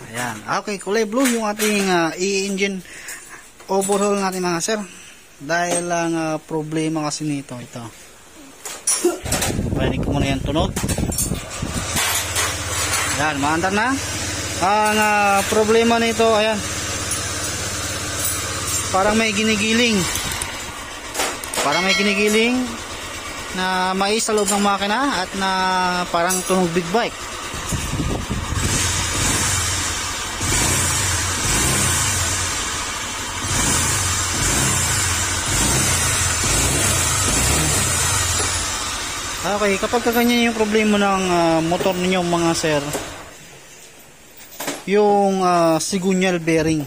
Ayan. Okay, kulay blue yung ating e-engine overhaul natin mga sir. Dahil lang problema kasi nito. Ito. Pwede ko muna yan tunog. Ayan, maandar na. Ang problema nito, ayan. Parang may ginigiling. Parang may ginigiling na mais sa loob ng makina at na parang tunog big bike. Okay, kapag ganyan yung problema ng motor ninyo mga sir, yung sigunyal bearing,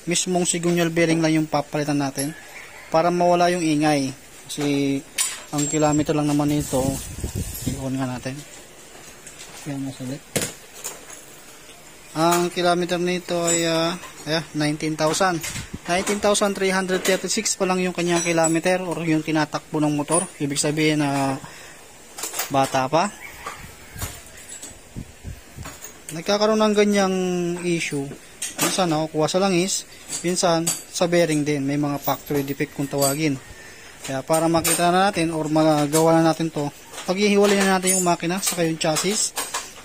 mismong sigunyal bearing lang yung papalitan natin para mawala yung ingay. Kasi ang kilometer lang naman nito, i-on nga natin. Yan masulit. Ang kilometer nito ay 19,000. 19,336 pa lang yung kanyang kilometer or yung tinatakbo ng motor. Ibig sabihin na bata pa. Nagkakaroon ng ganyang issue. Minsan nakukuha sa langis, minsan sa bearing din. May mga factory defect kung tawagin. Kaya para makita na natin or magawa na natin to, paghihiwalay na natin yung makina saka yung chassis.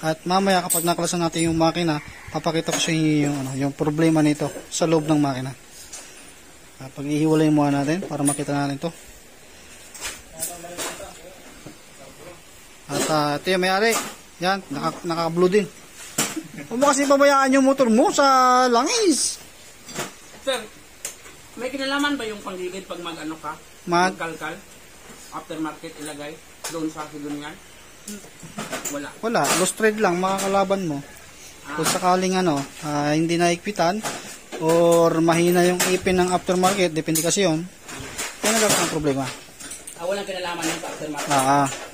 At mamaya kapag naklasan natin yung makina, papakita ko sa inyo yung problema nito sa loob ng makina. Paghihiwalay muna natin para makita natin to. At ito yung may-ari. Yan, naka-blue din. Huwag mo kasi pabayaan yung motor mo sa langis. Sir, may kinalaman ba yung panggigid pag mag-ano ka? Magkalkal? Aftermarket ilagay? Doon sa sidunyan? Wala. Wala. Lost trade lang, makakalaban mo. Kung sakaling hindi naikpitan or mahina yung ipin ng aftermarket, depende kasi yun. Yan ang problema. Walang kinalaman yung aftermarket?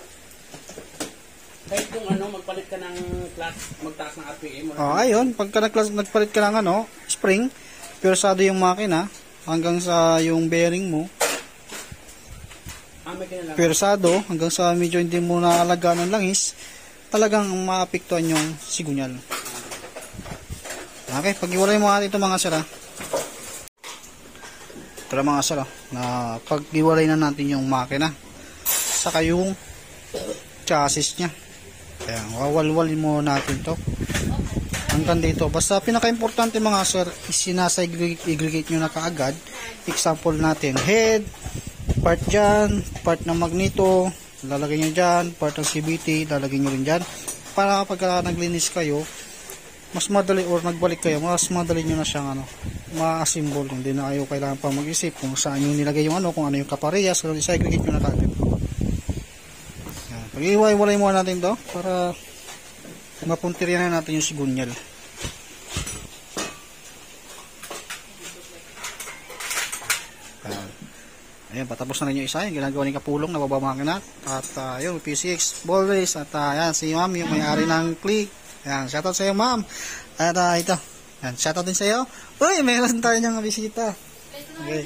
Kahit kung magpalit ka ng clutch, magtaas ng RPM. Ayun, pagka nagpalit ka ng spring, pwersado yung makina, hanggang sa yung bearing mo, pwersado, hanggang sa medyo hindi mo naalagaan ng langis, talagang maapektuhan yung sigunyal. Okay, pag-iwalay mo natin ito mga sir. Ito na mga sir, na pag-iwalay na natin yung makina, saka yung chassis nya. Ayan, wawalwalin mo natin to hanggang dito. Basta pinaka-importante mga sir, sinasa-aggregate nyo na kaagad. Example natin, head, part dyan, part ng magneto, lalagay nyo dyan, part ng CVT, lalagay nyo rin dyan. Para kapag naglinis kayo, mas madali or nagbalik kayo, mas madali nyo na siyang ma-assemble. Hindi na kayo kailangan pa mag-isip kung saan yung nilagay yung kung ano yung kaparehas. So, isa-aggregate nyo na kaagad. Pag-iwalay muna natin to para mapuntiryan na natin yung sigunyal. Ayan, patapos na rin yung isa. Yung ginagawa ni Kapulong na babamakina. At yung PCX ball race. At ayan, si ma'am, yung may-ari ng click. Ayan, shoutout sa iyo ma'am. At ito. Ayan, shoutout din sa iyo. Uy, mayroon tayo niyang bisita. Okay.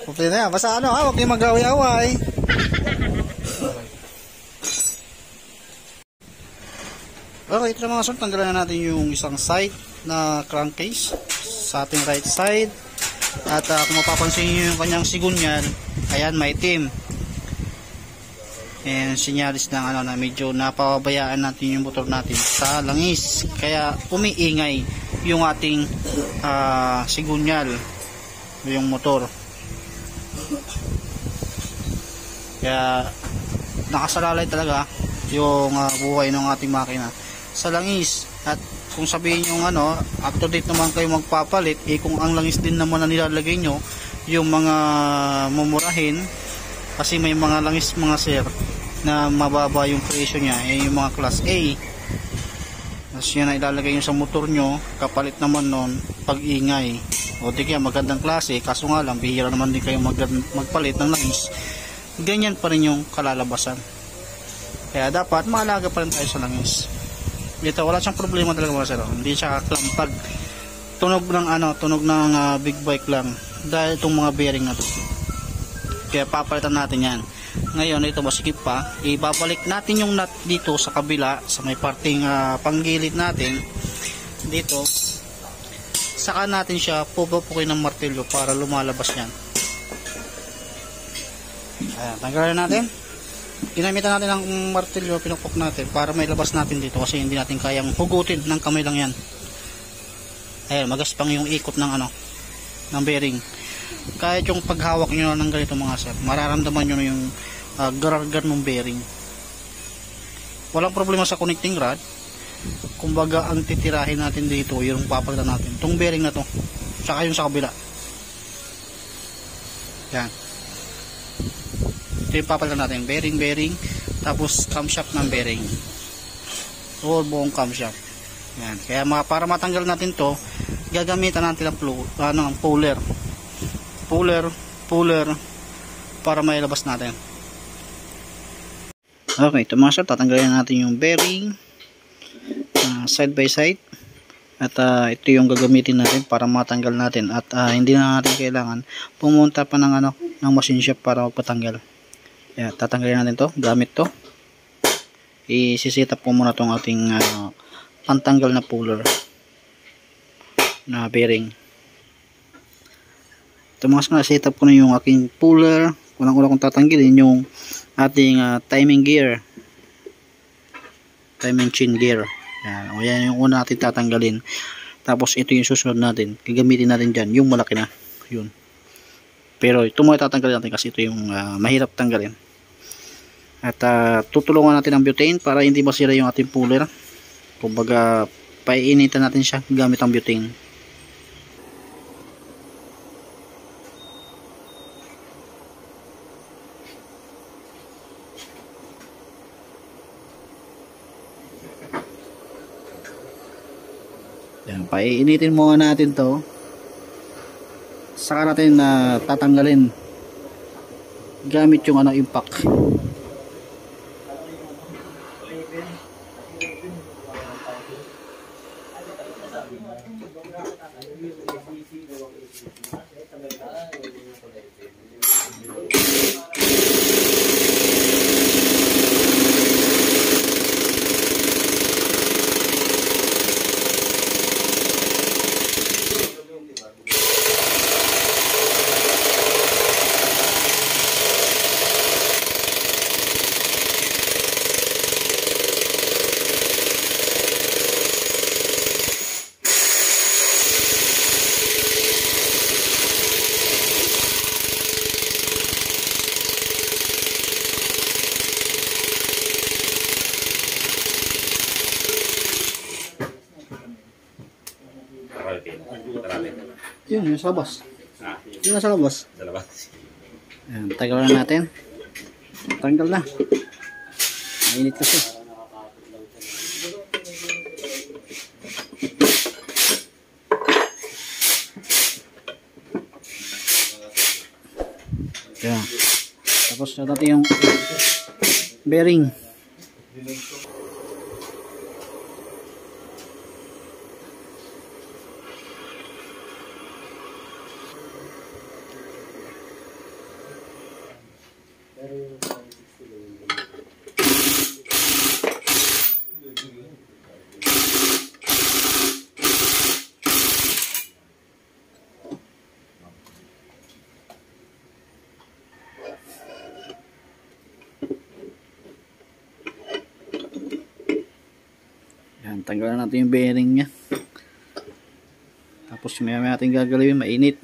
Complete na yan. Basta huwag niyo mag-away-away. Okay, ito na mga sir, tanggalan na natin yung isang side na crankcase sa ating right side. At kung mapapansin nyo yung kanyang sigunyal, ayan, may itim. And sinyalis ng na medyo napabayaan natin yung motor natin sa langis. Kaya umiingay yung ating sigunyal, yung motor. Kaya nakasalalay talaga yung buhay ng ating makina sa langis. At kung sabihin nyo up to date naman kayo magpapalit, kung ang langis din naman na nilalagay nyo yung mga mumurahin, kasi may mga langis mga sir na mababa yung presyo nya, yung mga class A. Tapos yan na ilalagay nyo sa motor nyo, kapalit naman nun pag-ingay. O di kaya magandang klase, kaso nga lang bihira naman din kayo magpalit ng langis, ganyan pa rin yung kalalabasan. Kaya dapat maalaga pa rin tayo sa langis. Dito wala siyang problema talaga mga sir. Hindi siya kaklampag. Tunog ng big bike lang dahil itong mga bearing na to. Kaya papalitan natin yan. Ngayon, ito masikip pa. Ibabalik natin yung nut dito sa kabila, sa may parting panggilid natin. Dito. Saka natin siya pupupukin ng martilyo para lumalabas yan. Ayan, tanggalin natin. Ginamitan natin ng martilyo, pinupok natin para may labas natin dito kasi hindi natin kayang hugutin ng kamay lang yan. Ayan, magaspang yung ikot ng ng bearing. Kahit yung paghawak nyo ng ganito mga sir, mararamdaman nyo na yung gargar ng bearing. Walang problema sa connecting rod. Kumbaga ang titirahin natin dito yung papalitan natin itong bearing na to, saka yung sa kabila. Yan, ito yung papalitan natin, bearing, tapos camshaft ng bearing, buong camshaft. Yan, kaya para matanggal natin to, gagamitan natin ang puller para mailabas natin. Okay, ito mga sir, tatanggalin natin yung bearing side by side at ito yung gagamitin natin para matanggal natin at hindi na natin kailangan pumunta pa ng machine shop para magpatanggal. Kaya tatanggalin natin to gamit to. I-set up ko muna tong ating pantanggal na puller na bearing. Ito mga sir, set up ko na yung aking puller. Unang-una kong tatanggalin yung ating timing chain gear. Yan, o yan yung una natin tatanggalin. Tapos ito yung susunod natin. Gagamitin natin dyan yung malaki na. Yun. Pero ito muna tatanggalin natin kasi ito yung mahirap tanggalin. At tutulungan natin ang butane para hindi masira yung ating puller. Kumbaga paiinitan natin siya gamit ang butane. Yan, paiinitin muna natin to. Saka natin tatanggalin gamit yung impact. Yun, yung sa labas. Yun nasa labas. Sa labas. Ayan, tagalan natin. Tanggal na. Mainit kasi. Ayan. Tapos natin yung bearing. Yan, tanggalan natin yung bearing nya. Tapos may natin gagalawin, mainit.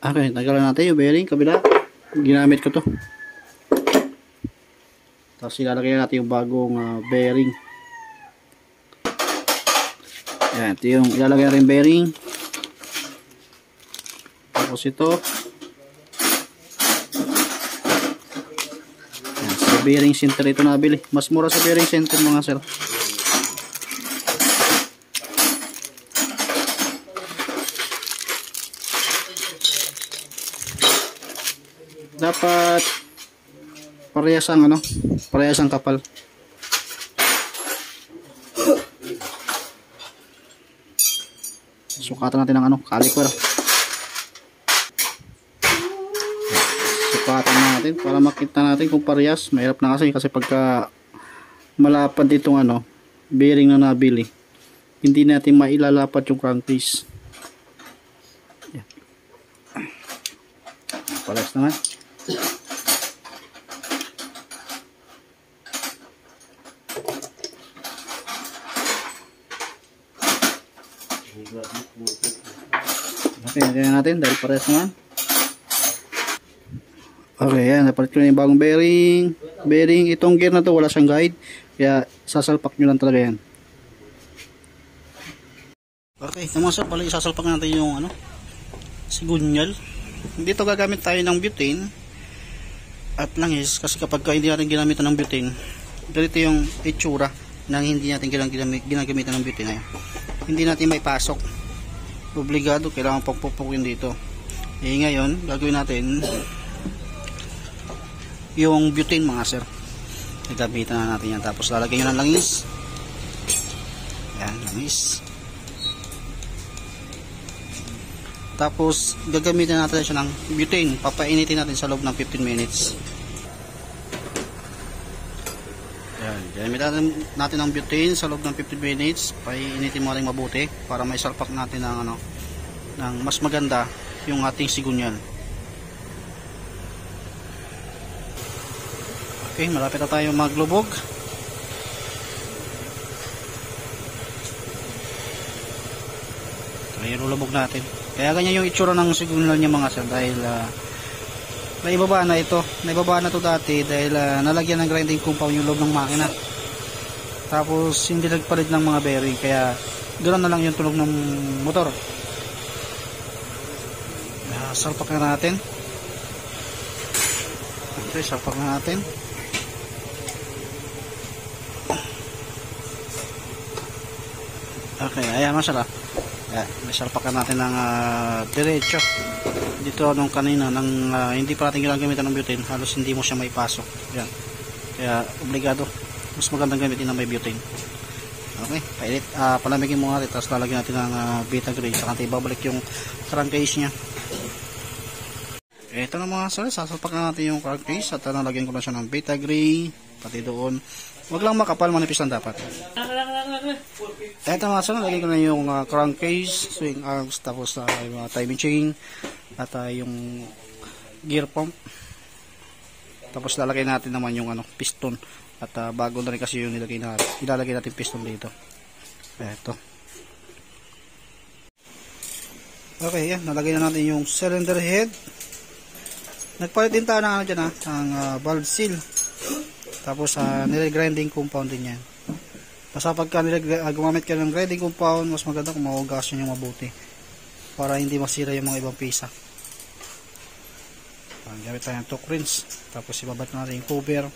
Okay, tanggalan natin yung bearing kabila. Ginamit ko to. Tapos ilalagay natin yung bagong bearing. Yan, ito yung ilalagay natin bearing. Tapos ito. Yan, sa bearing center ito nabili. Mas mura sa bearing center mga sir. Dapat parehas ang parehas ang kapal. Sukatan natin ang caliper. natin para makita natin kung parehas. Mahirap na kasi pagka malapad itong bearing na nabili, hindi natin mailalapad yung crankcase. Yan. Parehas naman. Okay, natin natin dahil parehas naman. Okay, yan, napalit ko na yung bagong bearing. Itong gear na to wala siyang guide, kaya sasalpak nyo lang talaga yan. Okay, naman sa pala isasalpak natin yung sigunyal. Dito gagamit tayo ng butane at langis, kasi kapag hindi natin ginamitan ng butane, ganito yung itsura nang hindi natin ginagamitan ng butane. Hindi natin may pasok, obligado kailangan pagpupukin dito. Ngayon gagawin natin yung butane mga sir. Gagamitan na natin yan, tapos lalagyan nyo ng langis. Yan, langis. Tapos gagamitan natin siya ng butane, papainitin natin sa loob ng 15 minutes. Yan, gagamitan natin ng butane sa loob ng 15 minutes. Painitin mo rin mabuti para may salpak natin ng ng mas maganda yung ating sigunyal. Okay, malapit na tayo maglubog. Kaya ilulubog natin. Kaya ganyan yung itsura ng sigunyal niya mga sir, dahil naibaba na ito. Naibaba na to dati dahil nalagyan ng grinding compound yung loob ng makina. Tapos hindi nagpalit ng mga bearing, kaya ganoon na lang yung tunog ng motor. Salpak na natin. Okay, salpak na natin. Okay, ayan masala. May salpakan natin ng diretso. Dito nung kanina nang hindi pa natin ginagamit ng butane, halos hindi mo siya may pasok. Yan. Kaya obligado, mas magandang gamitin ng may butane. Okay, pailit, palamigin mo nga rin, tapos lalagyan natin ng Vitagrey, saka natin ibabalik yung crankcase nya. Ito na mga sir, sasalpakan natin yung crankcase at nalagyan ko na siya ng Vitagrey, pati doon. Wag lang makapal, manipis lang dapat. Ito mga sir, nalagyan ko na yung crankcase, swing arms, tapos yung timing chain, at yung gear pump. Tapos lalagay natin naman yung piston. At bago na rin kasi yung ilalagay natin piston dito. Ito. Okay, yan. Nalagay na natin yung cylinder head. Nagpalit din tayo ng dyan ng valve seal. Tapos nire-grinding compound din yan. Basta pagka gumamit ka ng grinding compound, mas maganda kung mahugasan nyo mabuti. Para hindi masira yung mga ibang pisa. Gamit tayo ng torque wrench. Tapos ibabat natin yung cover.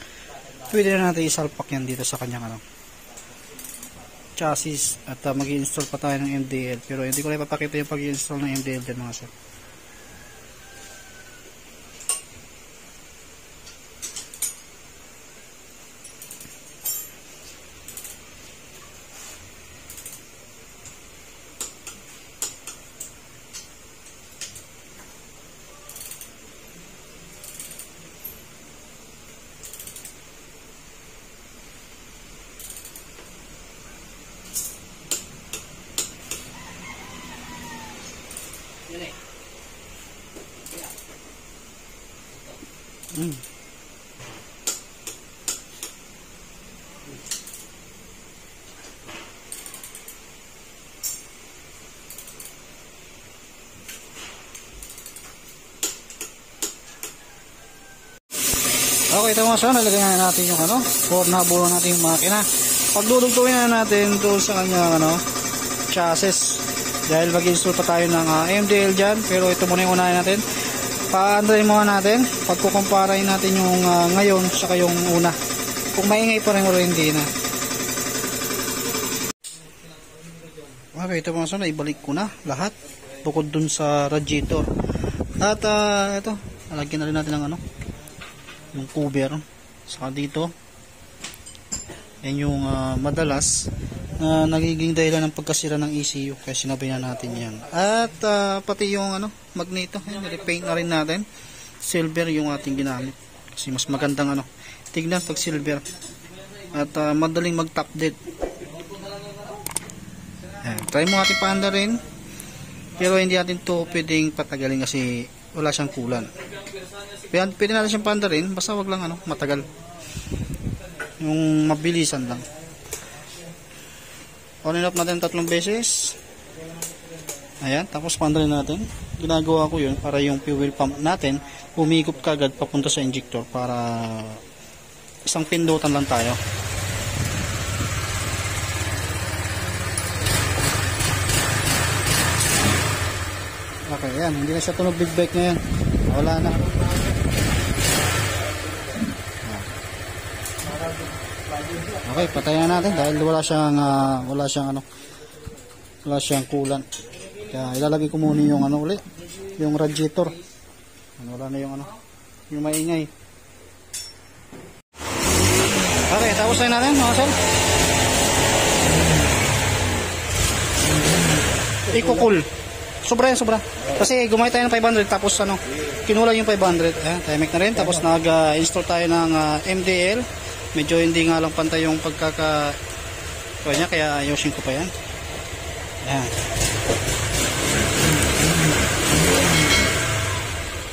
Pwede na natin isalpak yan dito sa kanyang chassis. At mag-i-install pa tayo ng MDL. Pero hindi ko na ipapakita yung pag-i-install ng MDL dyan mga sir. Okay, ito mga sir, nalagyan na natin yung for nabulo natin yung makina. Pagdudugtungin na natin doon sa kanyang chassis. Dahil mag-install pa tayo ng MDL dyan, pero ito muna yung unahin natin. Pa-andarin muna natin, pagkukumparain natin yung ngayon saka yung una. Kung maingay pa rin o hindi na. Okay, ito mga sir, ibalik ko na lahat bukod dun sa radiator. At ito, alagyan na rin natin ng yung cover. Saka dito, yan yung madalas na nagiging dahilan ng pagkasira ng ECU, kaya sinabay na natin yan. At pati yung magneto, repaint na rin natin. Silver yung ating ginamit. Kasi mas magandang ano, tignan pag silver. At madaling mag top dead. Ayan, try mo natin paanda rin. Pero hindi natin to pwedeng patagalin kasi wala siyang kulan. Pwede natin siyang paanda rin, basta wag lang ano, matagal. Yung mabilisan lang. On and off natin 3 beses. Ayan, tapos paanda rin natin. Ginagawa ko yun para yung fuel pump natin umikop kagad papunta sa injector para isang pindutan lang tayo. Okay, ayan, hindi na siya tunog big bike ngayon. Wala na. Okay, patayan natin dahil wala siyang kulan. Kaya ilalagay ko muna yung ano ulit, yung radiator. Wala na yung ano, yung maingay. Okay, tapos na natin mga sir. Iko-cool. Sobra yan, sobra. Kasi gumamit tayo ng 500 tapos ano, kinulang yung 500. Ayan, timing na rin. Tapos nag-install tayo ng MDL. Medyo hindi nga lang pantay yung niya, kaya ayusin ko pa yan. Ayan.